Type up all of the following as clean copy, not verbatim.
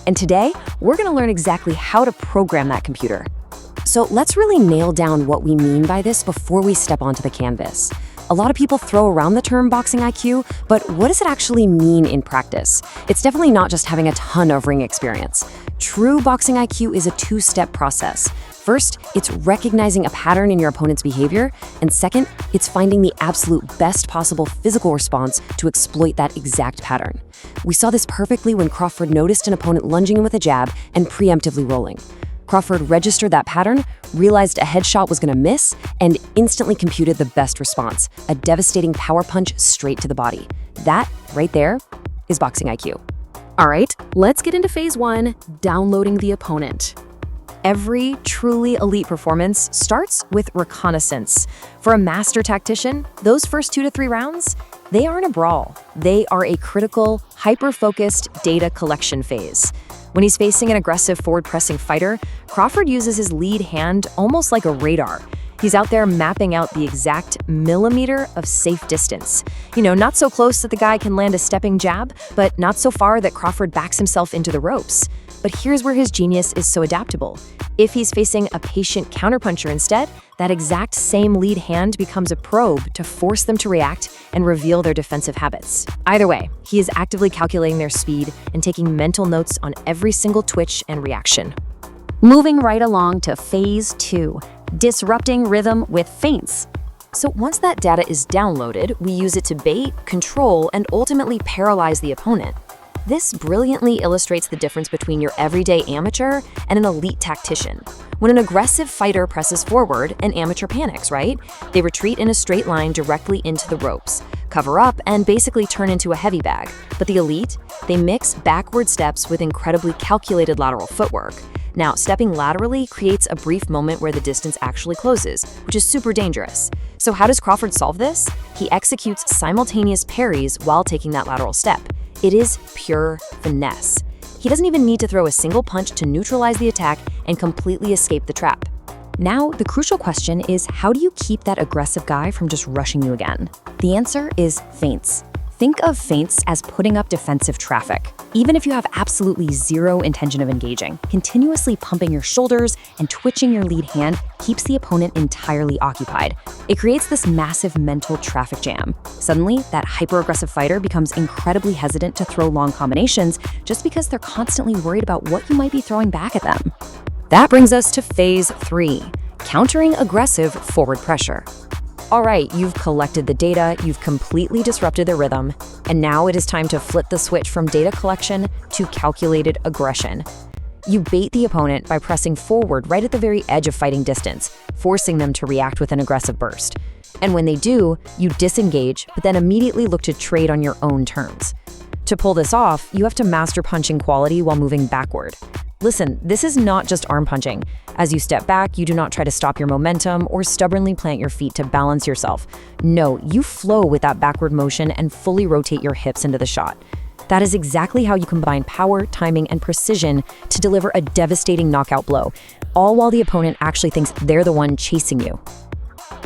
And today, we're going to learn exactly how to program that computer. So let's really nail down what we mean by this before we step onto the canvas. A lot of people throw around the term boxing IQ, but what does it actually mean in practice? It's definitely not just having a ton of ring experience. True boxing IQ is a two-step process. First, it's recognizing a pattern in your opponent's behavior, and second, it's finding the absolute best possible physical response to exploit that exact pattern. We saw this perfectly when Crawford noticed an opponent lunging in with a jab and preemptively rolling. Crawford registered that pattern, realized a headshot was going to miss, and instantly computed the best response, a devastating power punch straight to the body. That, right there, is boxing IQ. All right, let's get into phase 1, downloading the opponent. Every truly elite performance starts with reconnaissance. For a master tactician, those first 2 to 3 rounds, they aren't a brawl. They are a critical, hyper-focused data collection phase. When he's facing an aggressive forward-pressing fighter, Crawford uses his lead hand almost like a radar. He's out there mapping out the exact millimeter of safe distance. Not so close that the guy can land a stepping jab, but not so far that Crawford backs himself into the ropes. But here's where his genius is so adaptable. If he's facing a patient counterpuncher instead, that exact same lead hand becomes a probe to force them to react and reveal their defensive habits. Either way, he is actively calculating their speed and taking mental notes on every single twitch and reaction. Moving right along to phase 2, disrupting rhythm with feints. So once that data is downloaded, we use it to bait, control, and ultimately paralyze the opponent. This brilliantly illustrates the difference between your everyday amateur and an elite tactician. When an aggressive fighter presses forward, an amateur panics, right? They retreat in a straight line directly into the ropes, cover up, and basically turn into a heavy bag. But the elite, they mix backward steps with incredibly calculated lateral footwork. Now, stepping laterally creates a brief moment where the distance actually closes, which is super dangerous. So how does Crawford solve this? He executes simultaneous parries while taking that lateral step. It is pure finesse. He doesn't even need to throw a single punch to neutralize the attack and completely escape the trap. Now, the crucial question is, how do you keep that aggressive guy from just rushing you again? The answer is feints. Think of feints as putting up defensive traffic. Even if you have absolutely zero intention of engaging, continuously pumping your shoulders and twitching your lead hand keeps the opponent entirely occupied. It creates this massive mental traffic jam. Suddenly, that hyper-aggressive fighter becomes incredibly hesitant to throw long combinations just because they're constantly worried about what you might be throwing back at them. That brings us to phase 3, countering aggressive forward pressure. All right, you've collected the data, you've completely disrupted the rhythm, and now it is time to flip the switch from data collection to calculated aggression. You bait the opponent by pressing forward right at the very edge of fighting distance, forcing them to react with an aggressive burst. And when they do, you disengage, but then immediately look to trade on your own terms. To pull this off, you have to master punching quality while moving backward. Listen, this is not just arm punching. As you step back, you do not try to stop your momentum or stubbornly plant your feet to balance yourself. No, you flow with that backward motion and fully rotate your hips into the shot. That is exactly how you combine power, timing, and precision to deliver a devastating knockout blow, all while the opponent actually thinks they're the one chasing you.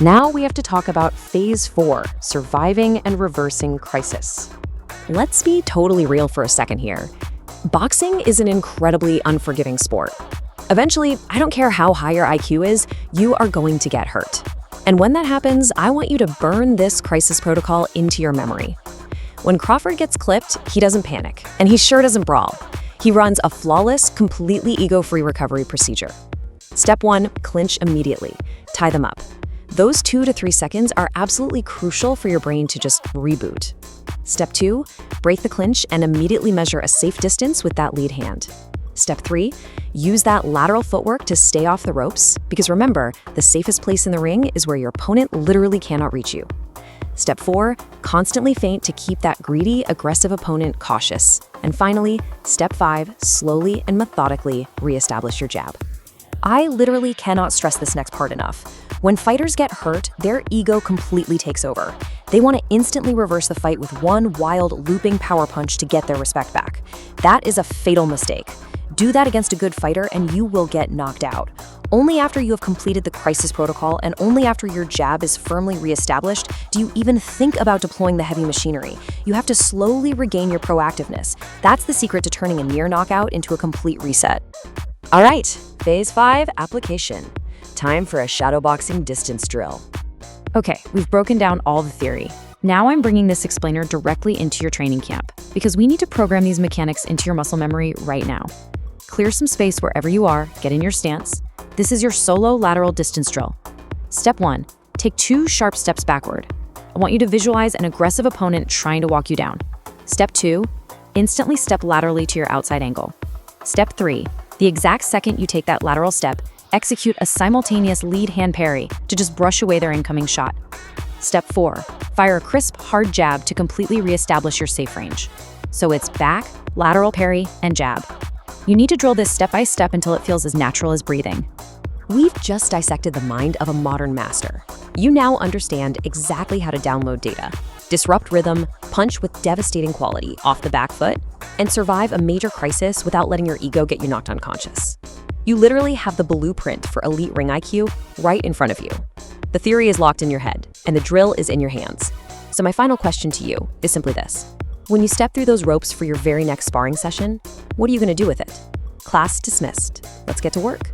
Now we have to talk about phase 4, surviving and reversing crisis. Let's be totally real for a second here. Boxing is an incredibly unforgiving sport. Eventually, I don't care how high your IQ is, you are going to get hurt. And when that happens, I want you to burn this crisis protocol into your memory. When Crawford gets clipped, he doesn't panic, and he sure doesn't brawl. He runs a flawless, completely ego-free recovery procedure. Step 1, clinch immediately. Tie them up. Those 2 to 3 seconds are absolutely crucial for your brain to just reboot. Step 2, break the clinch and immediately measure a safe distance with that lead hand. Step 3, use that lateral footwork to stay off the ropes, because remember, the safest place in the ring is where your opponent literally cannot reach you. Step 4, constantly feint to keep that greedy, aggressive opponent cautious. And finally, Step 5, slowly and methodically reestablish your jab. I literally cannot stress this next part enough. When fighters get hurt, their ego completely takes over. They want to instantly reverse the fight with one wild, looping power punch to get their respect back. That is a fatal mistake. Do that against a good fighter and you will get knocked out. Only after you have completed the crisis protocol and only after your jab is firmly reestablished do you even think about deploying the heavy machinery. You have to slowly regain your proactiveness. That's the secret to turning a near knockout into a complete reset. All right, Phase 5, application. Time for a shadowboxing distance drill. Okay, we've broken down all the theory. Now I'm bringing this explainer directly into your training camp because we need to program these mechanics into your muscle memory right now. Clear some space wherever you are, get in your stance. This is your solo lateral distance drill. Step 1, take 2 sharp steps backward. I want you to visualize an aggressive opponent trying to walk you down. Step 2, instantly step laterally to your outside angle. Step 3, the exact second you take that lateral step, execute a simultaneous lead hand parry to just brush away their incoming shot. Step 4, fire a crisp, hard jab to completely reestablish your safe range. So it's back, lateral parry, and jab. You need to drill this step by step until it feels as natural as breathing. We've just dissected the mind of a modern master. You now understand exactly how to download data, disrupt rhythm, punch with devastating quality off the back foot, and survive a major crisis without letting your ego get you knocked unconscious. You literally have the blueprint for elite ring IQ right in front of you. The theory is locked in your head, and the drill is in your hands. So my final question to you is simply this. When you step through those ropes for your very next sparring session, what are you going to do with it? Class dismissed. Let's get to work.